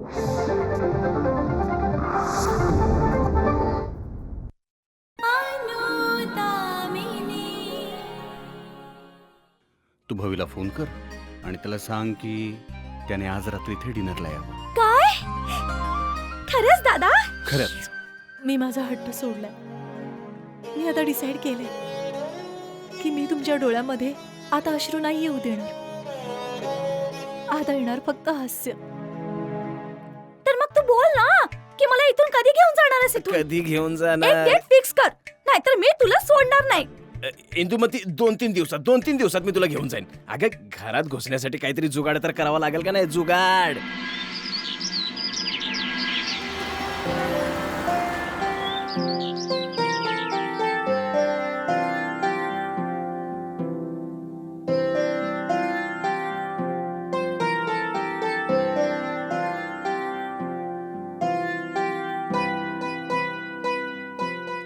तू भवीला phone कर आणि त्याला सांग की त्याने आज रात्री इथे डिनरला यावं. काय? खरंच दादा? खरंच. मी माझा हट्ट सोडलाय. मी आता डिसाईड केलंय की मी तुमच्या डोळ्यामध्ये आता अश्रू नाही येऊ देणार. आता येणार फक्त हास्य. तर मग तू बोल ना की मला इथून कधी घेऊन जाणार आहेस तू? कधी घेऊन एक जाणार? डेट फिक्स कर, नाहीतर मी तुला सोडणार नाही. इंदुमती 2-3 दिवसात मी तुला घेऊन जाईन. अगं घरात घुसण्यासाठी काहीतरी जुगाड तर करावा लागेल का नाही? जुगाड.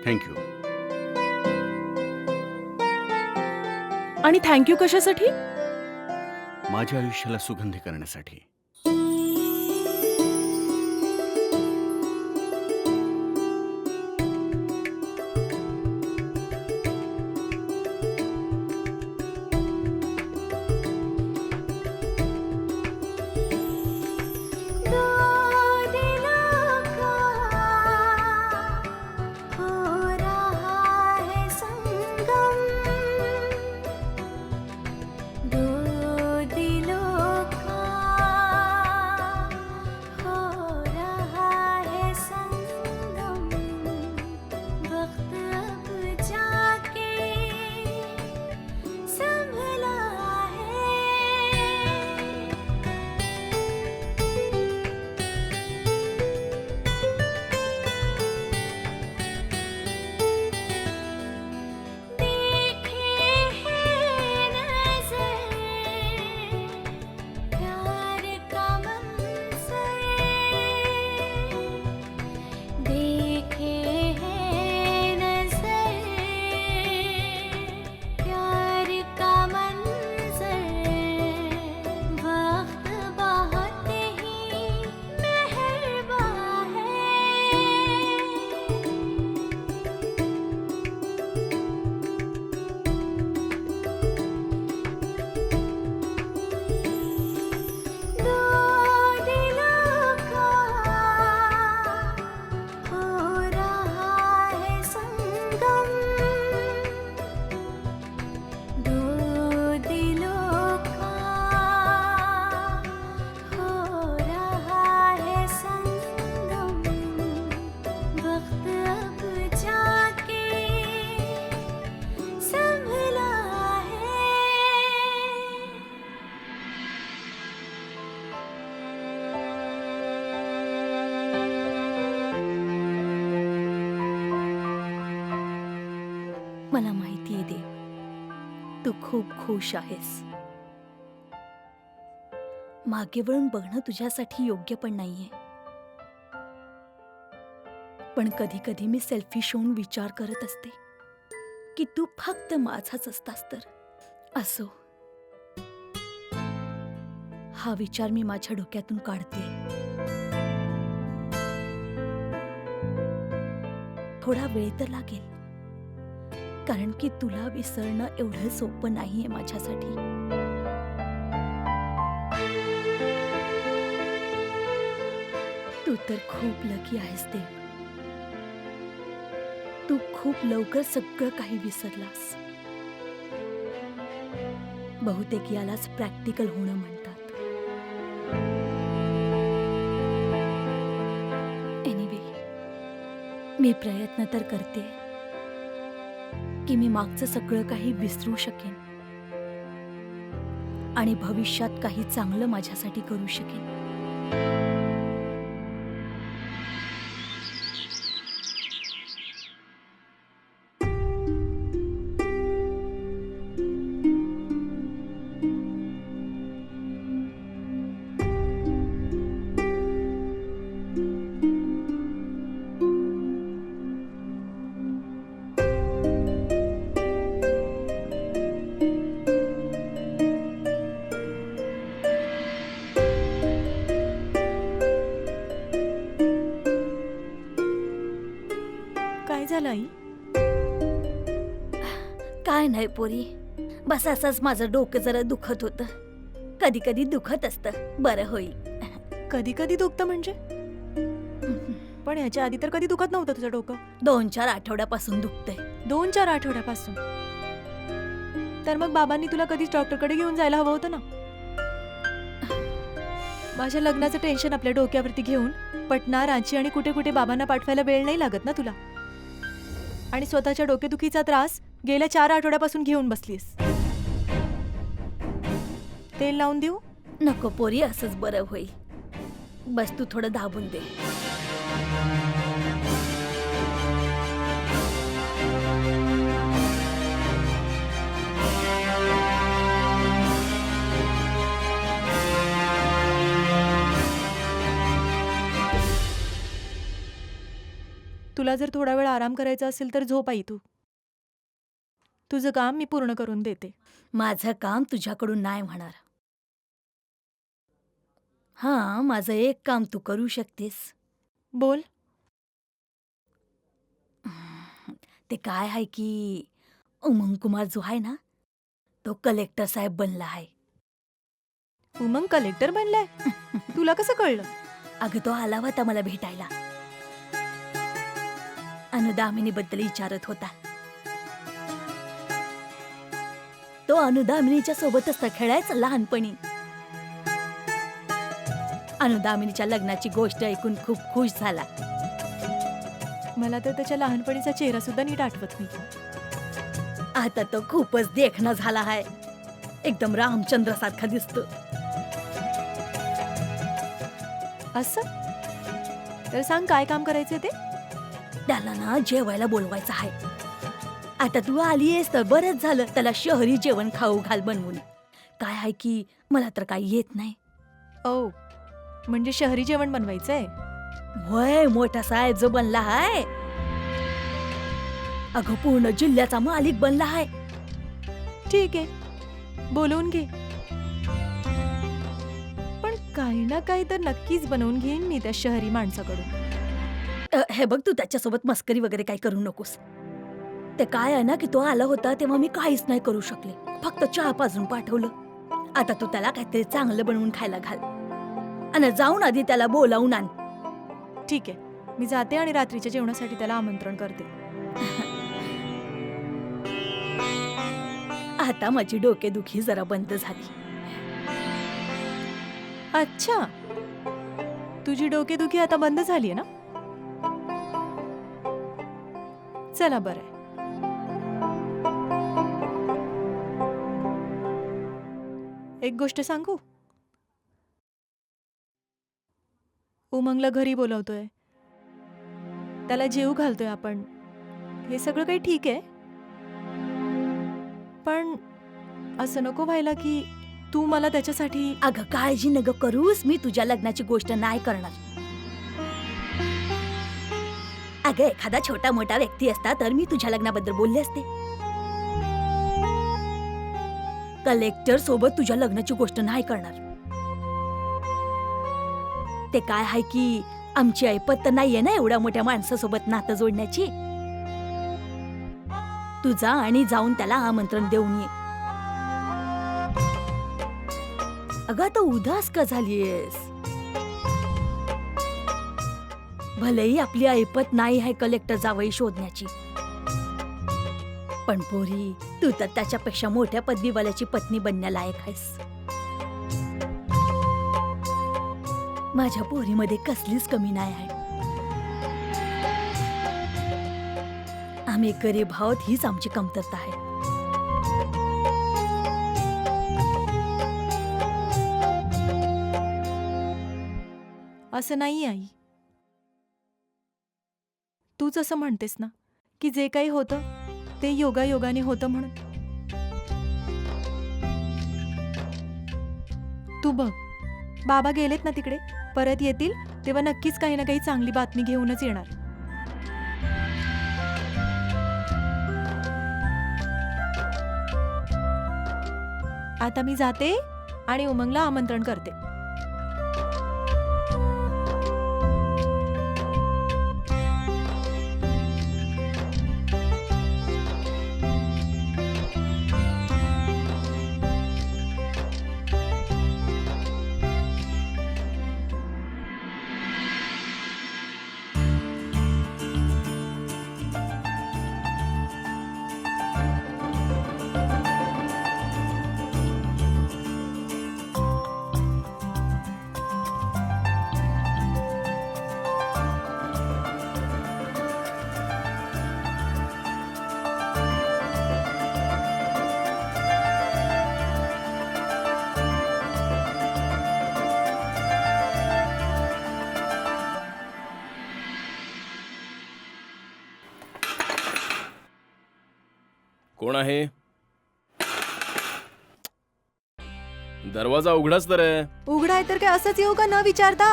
थँक्यू. आणि थँक्यू कशासाठी? माझ्या आयुष्याला सुगंधी करण्यासाठी. मला माहितीये देव, तू खूप खुश आहेस. मागे वळून बघणं तुझ्यासाठी योग्य पण नाहीये. पण कधी कधी मी सेल्फिश होऊन विचार करत असते की तू फक्त माझाच असतास तर. असो, हा विचार मी माझ्या डोक्यातून काढते. थोडा वेळ तर लागेल, कारण की तुला विसरणं एवढं सोपं नाहीये माझ्यासाठी. तू तर खूप लकी आहेस देव. तू खूप लवकर सगळं काही विसरलास. बहुतेक यालाच प्रॅक्टिकल होणं म्हणतात. एनिवे, मी प्रयत्न तर करते की मी मागचं सगळं काही विसरू शकेन आणि भविष्यात काही चांगलं माझ्यासाठी करू शकेन. झालं आई? काय नाही पोरी, बस असंच माझं डोकं जरा दुखत होतं. कधी कधी दुखत असतं, बरं होईल. कधी कधी दुखतं म्हणजे? पण ह्याच्या आधी तर कधी दुखत नव्हतं तुझं डोकं. 2-4 आठवड्यापासून दुखतंय. 2-4 आठवड्यापासून? तर मग बाबांनी तुला कधीच डॉक्टरकडे घेऊन जायला हवं होतं ना. माझ्या लग्नाचं टेन्शन आपल्या डोक्यावरती घेऊन पटना, रांची आणि कुठे कुठे बाबांना पाठवायला वेळ नाही लागत ना तुला. आणि स्वतःच्या डोकेदुखीचा त्रास गेल्या 4 आठवड्यापासून घेऊन बसलीस. तेल लावून देऊ? नको पोरी, असंच बरं होईल. बस तू थोडं दाबून दे. तुला जर थोडा वेळ आराम करायचा असेल तर झोप आई तू. तुझं काम मी पूर्ण करून देते. माझं काम तुझ्याकडून नाही होणार. हां, माझं एक काम तू करू शकतेस. बोल. ते काय आहे की उमंग कुमार जो आहे ना, तो कलेक्टर साहेब बनला आहे. उमंग कलेक्टर बनलाय? तुला कसं कळलं? अगं तो आला होता मला भेटायला. अनुदामिनीबद्दल विचारत होता. तो अनुदामिनीच्या सोबतच तर खेळायचा लहानपणी. अनुदामिनीच्या लग्नाची गोष्ट ऐकून खूप खुश झाला. मला तर त्याच्या लहानपणीचा चेहरा सुद्धा नीट आठवत नाही. आता तो खूपच देखणा झाला आहे. एकदम रामचंद्र सारखा दिसतो. असं? तर सांग काय काम करायचं ते? त्याला ना जेवायला बोलवायचं आहे. आता तू आलीयस तर बरंच झालं. त्याला शहरी जेवण खाऊ घाल बनवून. काय आहे की मला तर काही येत नाही. ओ, म्हणजे शहरी जेवण बनवायचंय? होय, मोठा साहेब जो बनला आहे. अगं पूर्ण जिल्ह्याचा मालिक बनला आहे. ठीक आहे, बोलवून घे. पण काही ना काही तर नक्कीच बनवून घेईन मी त्या शहरी माणसाकडून. हे बघ, तू त्याच्यासोबत मस्करी वगैरे काही करू नकोस. ते काय आहे ना की तो आला होता तेव्हा मी काहीच नाही करू शकले. फक्त चहा पाजून पाठवलं. आता तू त्याला काहीतरी चांगलं बनवून खायला घाल. आणि जाऊन आधी त्याला बोलावून आण. ठीक आहे, मी जाते आणि रात्रीच्या जेवणासाठी त्याला आमंत्रण करते. आता माझी डोकेदुखी जरा बंद झाली. अच्छा, तुझी डोकेदुखी आता बंद झालीये ना? चला बरं आहे. एक गोष्ट सांगू? उमंगला घरी बोलवतोय, त्याला जेवू घालतोय आपण. हे सगळं काही ठीक आहे, पण असं नको व्हायला की तू मला त्याच्यासाठी. अगं काळजी नग करूस, मी तुझ्या लग्नाची गोष्ट नाही करणार. अगं एखादा छोटा मोठा व्यक्ती असता तर मी तुझ्या लग्नाबद्दल बोलले असते. कलेक्टर सोबत तुझ्या लग्नाची गोष्ट नाही करणार. ते काय आहे की आमची ऐपत तर नाहीये ना एवढ्या मोठ्या माणसासोबत नातं जोडण्याची. तू जा आणि जाऊन त्याला आमंत्रण देऊन ये. अगं आता उदास का झालीयस? भलेही आपली ऐपत नाही आहे कलेक्टर जावई शोधण्याची, पण पोरी तू तर त्याच्यापेक्षा मोठ्या पदवीवाल्याची पत्नी बनण्यालायक आहेस. माझ्या पोरीमध्ये कसलीच कमी नाही आहे. आम्ही गरीब आहोत, हीच आमची कमतरता आहे. असं नाही आई. तूच असं म्हणतेस ना की जे काही होतं ते योगायोगाने होतं म्हणून. तू बघ, बाबा गेलेत ना तिकडे, परत येतील तेव्हा नक्कीच काही ना काही चांगली बातमी घेऊनच येणार. आता मी जाते आणि उमंगला आमंत्रण करते. कोण आहे? दरवाजा उघडाच तर आहे. उघडा आहे तर काय असंच येऊ का न विचारता?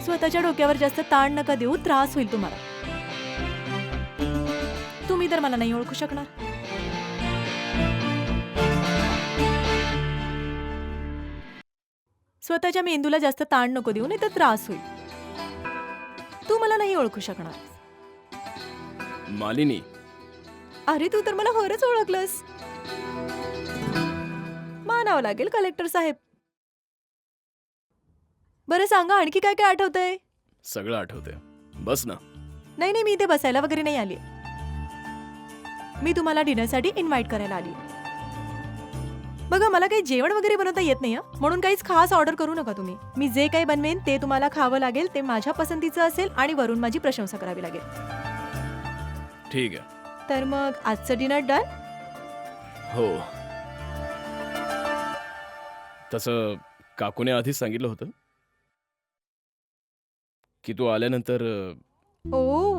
स्वतःच्या डोक्यावर जास्त ताण नका देऊ, त्रास होईल तुम्हाला. तुम्ही तर मला नाही ओळखू शकणार. स्वतःच्या मेंदूला जास्त ताण नको देऊ, नाही तर त्रास होईल. तू मला नाही ओळखू शकणार. मालिनी. अरे तू तर मला खरंच ओळखलंस. मानावं लागेल कलेक्टर साहेब. बरं सांगा, आणखी काय काय आठवतंय? सगळं आठवतंय. बस ना. नाही नाही, मी इथे बसायला वगैरे नाही आली. मी तुम्हाला डिनरसाठी इन्व्हाइट करायला आली. बघा, मला काही जेवण वगैरे बनवता येत नाही, म्हणून काहीच खास ऑर्डर करू नका तुम्ही. मी जे काही बनवेन ते तुम्हाला खावं लागेल. ते माझ्या पसंतीचं असेल आणि वरून माझी प्रशंसा करावी लागेल. ठीक आहे. तर मग आजचं डिनर डन? हो. तसं काकूने आधीच सांगितलं होतं की तू आल्यानंतर ओ,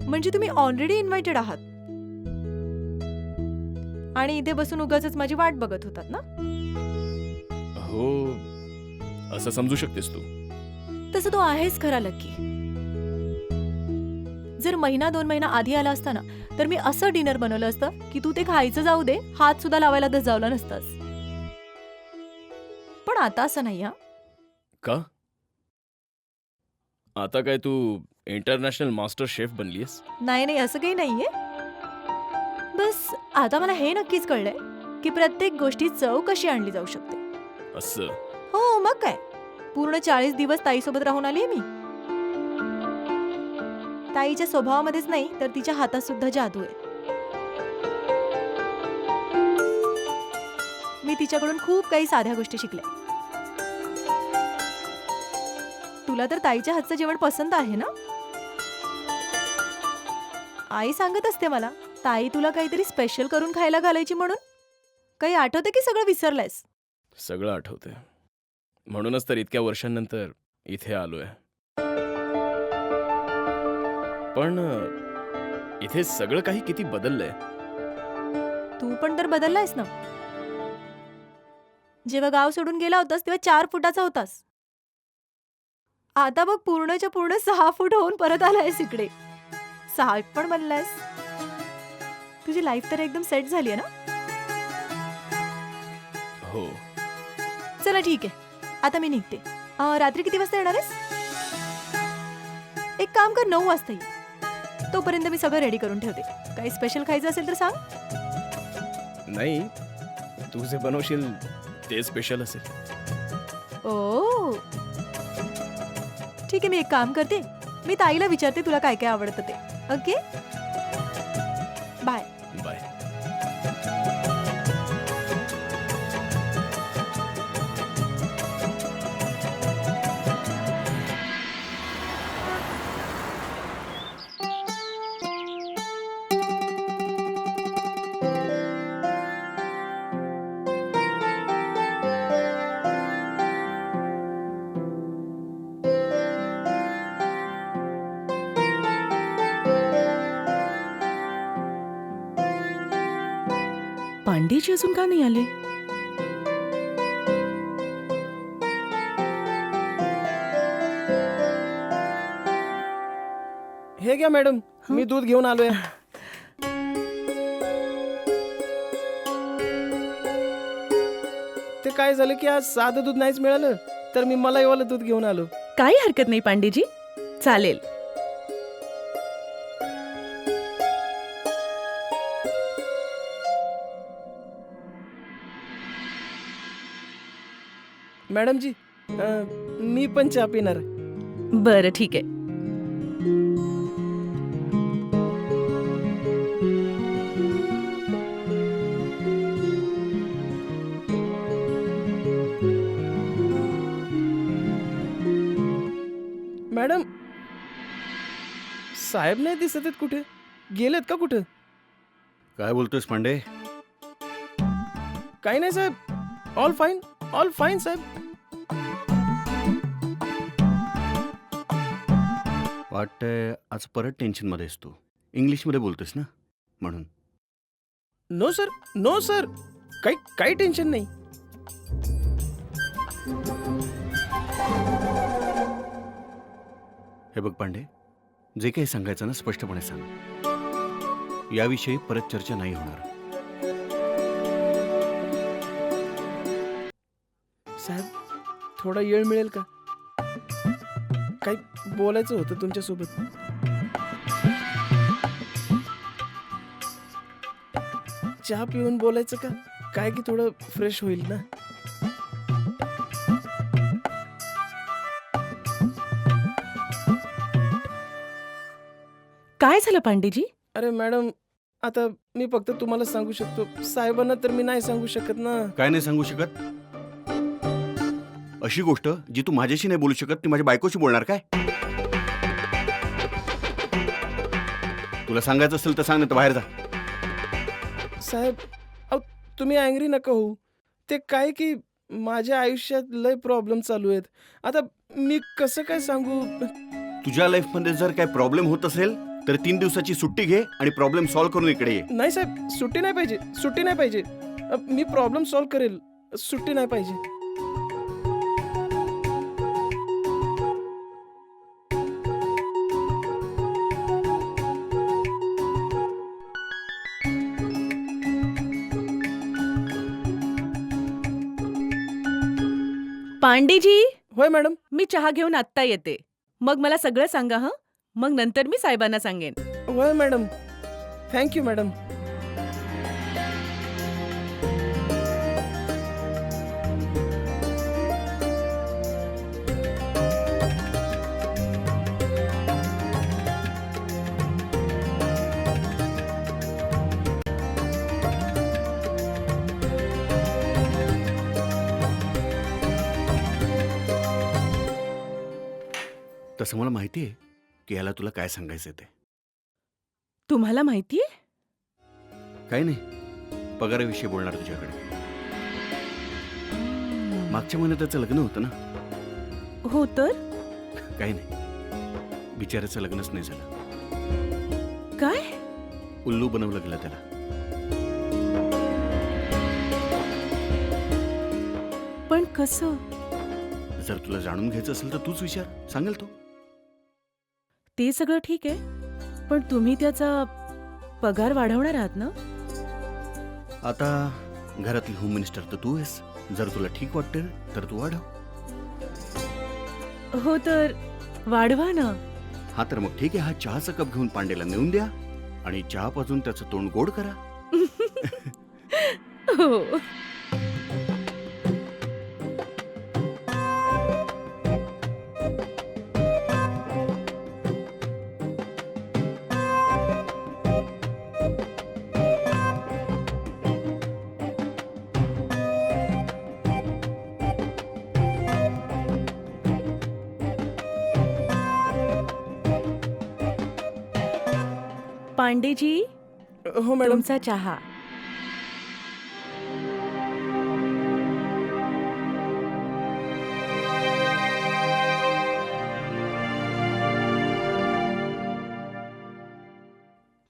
म्हणजे तुम्ही ऑलरेडी इन्व्हायटेड आहात आणि इथे बसून उगाचच माझी वाट बघत होतात ना? हो, असं समजू शकतेस तू. तसं तो आहेच खरा लक्की. जर महिना 2 महिना आधी आला असता ना, तर मी असं डिनर बनवलं असतं की तू ते खायचं जाऊ दे, हात सुद्धा लावायला दजावला नसतास. पण आता असं नाही. का? आता काय तू इंटरनॅशनल मास्टर शेफ बनलीयस? नाही नाही, असं काही नाहीये. बस आता मला हे नक्कीच कळलंय की प्रत्येक गोष्टी चव कशी आणली जाऊ शकते. असं? हो, मग काय. पूर्ण 40 दिवस ताईसोबत राहून आलीये मी. ताईच्या स्वभावामध्येच नाही, तर तिच्या हातात सुद्धा जादू आहे. मी तिच्याकडून खूप काही साध्या गोष्टी शिकल्या. तुला तर ताईच्या हातचं जेवण पसंत आहे ना? आई सांगत असते मला, ताई तुला काहीतरी स्पेशल करून खायला घालायची म्हणून. काही आठवतं की सगळं विसरलंयस? सगळं आठवतंय. म्हणूनच तर इतक्या वर्षांनंतर इथे आलोय. पण इथे सगळं काही किती बदललंय. तू पण तर बदललायस ना. जेव्हा गाव सोडून गेला होतास तेव्हा 4 फुटाचा होतास. आता बघ, पूर्णच्या पूर्ण 6 फूट होऊन परत आलायस इकडे. 6 पण बनलायस. तुझी लाईफ तर एकदम सेट झाली आहे ना? हो. चला ठीक आहे, आता मी निघते. रात्री किती वाजता येणार आहेस? एक काम कर, 9 वाजता ये. तोपर्यंत मी सगळं रेडी करून ठेवते. काही स्पेशल खायचं असेल तर सांग. नाही, तू जे बनवशील ते स्पेशल असेल. ओ, ठीक आहे. मी एक काम करते, मी ताईला विचारते तुला काय काय आवडतं ते. Okay, bye. बाय. पांडेजी अजून का नाही आले? हे घ्या मॅडम, मी दूध घेऊन आलोय. ते काय झालं की आज साधं दूध नाहीच मिळालं, तर मी मलाईवालं दूध घेऊन आलो. काही हरकत नाही पांडेजी, चालेल. मॅडम जी, मी पण चहा पिणार. बरं ठीक आहे. मॅडम, साहेब नाही दिसत आहेत. कुठे गेलेत का? कुठे? काय बोलतोयस पांडे? काही नाही साहेब. ऑल फाईन, ऑल फाईन साहेब. वाटतंय आज परत टेन्शनमध्ये आहेस तू. इंग्लिशमध्ये बोलतोस ना म्हणून. नो सर, नो सर, काही टेन्शन नाही. हे बघ पांडे, जे काही सांगायचं ना स्पष्टपणे सांग. याविषयी परत चर्चा नाही होणार. साहेब, थोडा वेळ मिळेल का? काही बोलायचं होतं तुमच्यासोबत. चहा पिऊन बोलायचं का? काय की थोडं फ्रेश होईल ना. काय झालं पांडेजी? अरे मॅडम, आता मी फक्त तुम्हाला सांगू शकतो, साहेबांना तर मी नाही सांगू शकत ना. काय नाही सांगू शकत? अशी गोष्ट जी तू माझ्याशी नाही बोलू शकत ती माझ्या बायकोशी बोलणार काय? तुला सांगायचं असेल तर सांग, नाही तर बाहेर जा. साहेब, अहो तुम्ही अँग्री नका होऊ. ते काय की माझ्या आयुष्यात लय प्रॉब्लेम चालू आहेत. आता मी कसं काय सांगू? तुझ्या लाईफमध्ये जर काय प्रॉब्लेम होत असेल तर 3 दिवसाची सुट्टी घे आणि प्रॉब्लेम सॉल्व्ह करून इकडे ये. नाही साहेब, सुट्टी नाही पाहिजे, सुट्टी नाही पाहिजे. मी प्रॉब्लेम सॉल्व्ह करेल, सुट्टी नाही पाहिजे. पांडेजी, होय मॅडम. मी चहा घेऊन आत्ता येते. मग मला सगळं सांगा हं. मग नंतर मी साहेबांना सांगेन. होय मॅडम. Thank you madam. तसं मला माहिती आहे की याला तुला काय सांगायचं ते. तुम्हाला माहितीये? काही नाही, पगाराविषयी बोलणार तुझ्याकडे. मागच्या महिन्यात त्याचं लग्न होतं ना. हो तर काही नाही, बिचाऱ्याचं लग्नच नाही झालं. काय? उल्लू बनवलं गेलं त्याला. पण कसं? जर तुला जाणून घ्यायचं असेल तर तूच विचार, सांगेल तो. ते सगळं ठीक आहे, पण तुम्ही त्याचा पगार वाढवणार आहात ना? आता घरातली होम मिनिस्टर तर तू आहेस. जर तुला ठीक वाटतं तर तू वाढव. हो तर वाढवा ना. हा तर मग ठीक आहे, हा चहाचा कप घेऊन पांडेला नेऊन द्या आणि चहा पाजून त्याचं तोंड गोड करा. हो. पांडेजी, हो मॅडम. तुमचा चहा.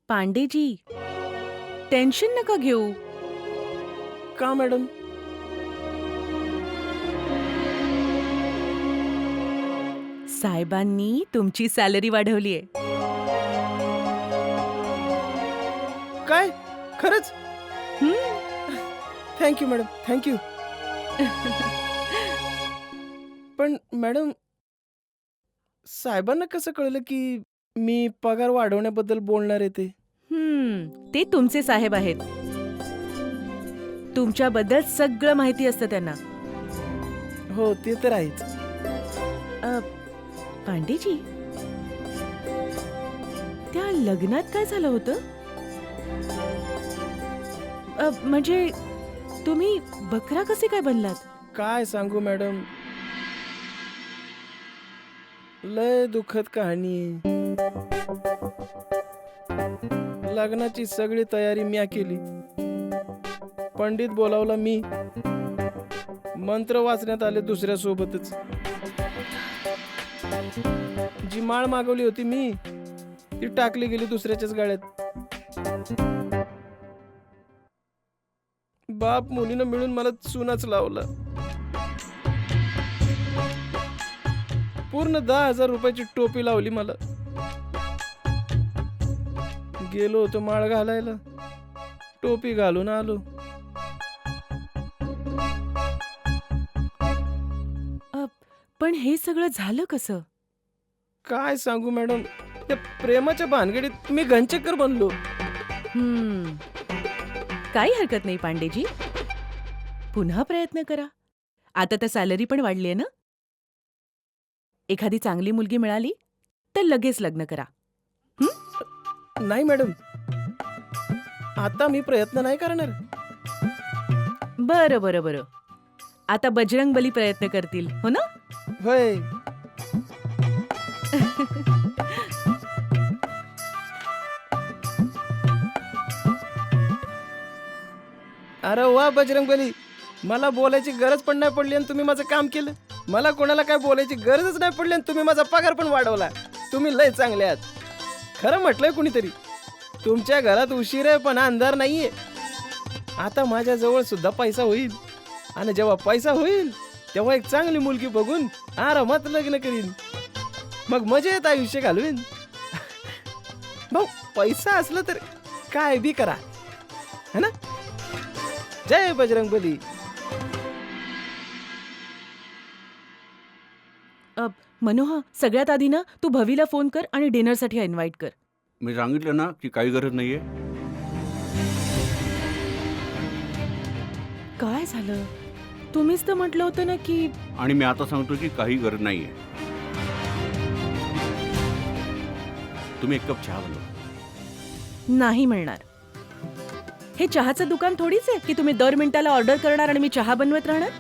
पांडेजी, टेन्शन नका घेऊ. का मॅडम? साहेबांनी तुमची सॅलरी वाढवलीये. काय? खरंच? Thank you madam, thank you. पण मॅडम, साहेबांना कसं कळलं की मी पगार वाढवण्याबद्दल बोलणार आहे ते? ते तुमचे साहेब आहेत. तुमच्याबद्दल सगळं माहिती असतं त्यांना. हो, ते तर आहेच. पांडेजी, त्या लग्नात काय झालं होतं? म्हणजे तुम्ही बकरा कसे काय बनलात? काय सांगू मॅडम, लय दुःखद कहाणी आहे. लग्नाची सगळी तयारी म्या केली. पंडित बोलावला मी. मंत्र वाचण्यात आले दुसऱ्या सोबतच. जी माळ मागवली होती मी ती टाकली गेली दुसऱ्याच्याच गाड्यात. बाप मुलीनं मिळून मला चुनाच लावला. पूर्ण 10,000 रुपयाची टोपी लावली मला. गेलो होतो माळ घालायला, टोपी घालून आलो. पण हे सगळं झालं कसं? काय सांगू मॅडम, त्या प्रेमाच्या भानगडीत मी घनचक्कर बनलो. काही हरकत नाही पांडेजी, पुन्हा प्रयत्न करा. आता तर सॅलरी पण वाढली आहे ना. एखादी चांगली मुलगी मिळाली तर लगेच लग्न करा. नाही मॅडम, आता मी प्रयत्न नाही करणार. बरं बरं बरं, आता बजरंग बली प्रयत्न करतील, हो ना? होय. अरे वा बजरंगबली, मला बोलायची गरज पण नाही पडली आणि तुम्ही माझं काम केलं. मला कोणाला काय बोलायची गरजच नाही पडली आणि तुम्ही माझा पगार पण वाढवला. तुम्ही लय चांगले आहात. खरं म्हटलंय कुणीतरी, तुमच्या घरात उशीर आहे पण अंधार नाहीये. आता माझ्या जवळ सुद्धा पैसा होईल आणि जेव्हा पैसा होईल तेव्हा एक चांगली मुलगी बघून आरामात लग्न करीन. मग मजेत आयुष्य घालवीन. भाऊ, पैसा असला तर काय बी करा, है ना? जय बजरंगबली. मनोहा, सगळ्यात आधी ना तू भवीला फोन कर आणि डिनरसाठी इन्व्हाइट कर. मी सांगितलं ना की काही गरज नाहीये. काय झालं? तुम्हीच तर म्हटलं होतं ना की. आणि मी आता सांगतो की काही गरज नाहीये. तुम्ही एक कप चहा बनवा. नाही मिळणार. हे चहाचं दुकान थोडीच आहे की तुम्ही दर मिनिटाला ऑर्डर करणार आणि मी चहा बनवत राहणार.